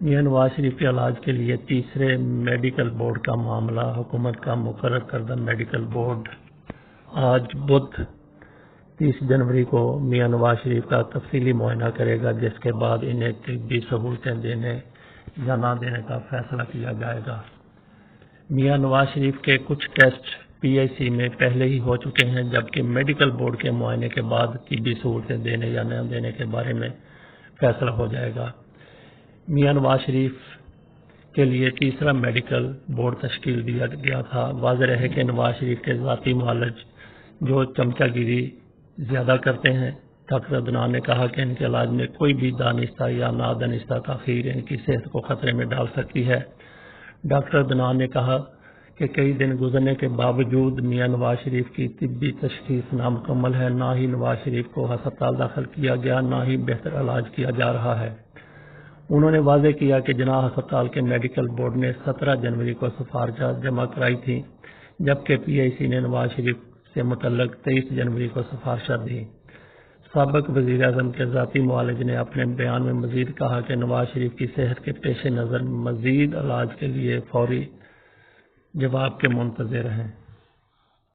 میاں نواز شریف کے علاج کے لیے تیسرے میڈیکل بورڈ کا معاملہ۔ حکومت کا مقرر کردہ میڈیکل بورڈ آج بدھ 30 جنوری کو میاں نواز شریف کا تفصیلی معائنہ کرے گا، جس کے بعد انہیں طبی سہولتیں دینے یا نہ دینے کا فیصلہ کیا جائے گا۔ میاں نواز شریف کے کچھ ٹیسٹ پی ایچ سی میں پہلے ہی ہو چکے ہیں، جبکہ میڈیکل بورڈ کے معائنے کے بعد طبی سہولتیں دینے یا نہ دینے کے بارے میں فیصلہ ہو جائے گا۔ میاں نواز شریف کے لیے تیسرا میڈیکل بورڈ تشکیل دیا گیا تھا۔ واضح ہے کہ نواز شریف کے ذاتی معالج جو چمچہ گیری زیادہ کرتے ہیں۔ ڈاکٹر عدنان نے کہا کہ ان کے علاج میں کوئی بھی دانستہ یا نادانستہ تاخیر ان کی صحت کو خطرے میں ڈال سکتی ہے۔ ڈاکٹر عدنان نے کہا کہ کئی دن گزرنے کے باوجود میاں نواز شریف کی طبی تشخیص نامکمل ہے۔ نہ ہی نواز شریف کو ہسپتال داخل کیا گیا، نہ ہی بہتر علاج کیا جا رہا ہے۔ انہوں نے واضح کیا کہ جناح ہسپتال کے میڈیکل بورڈ نے 17 جنوری کو سفارشات جمع کرائی تھیں، جبکہ پی ایچ سی نے نواز شریف سے متعلق 23 جنوری کو سفارشات دیں۔ سابق وزیر اعظم کے ذاتی معالج نے اپنے بیان میں مزید کہا کہ نواز شریف کی صحت کے پیش نظر مزید علاج کے لیے فوری جواب کے منتظر ہیں۔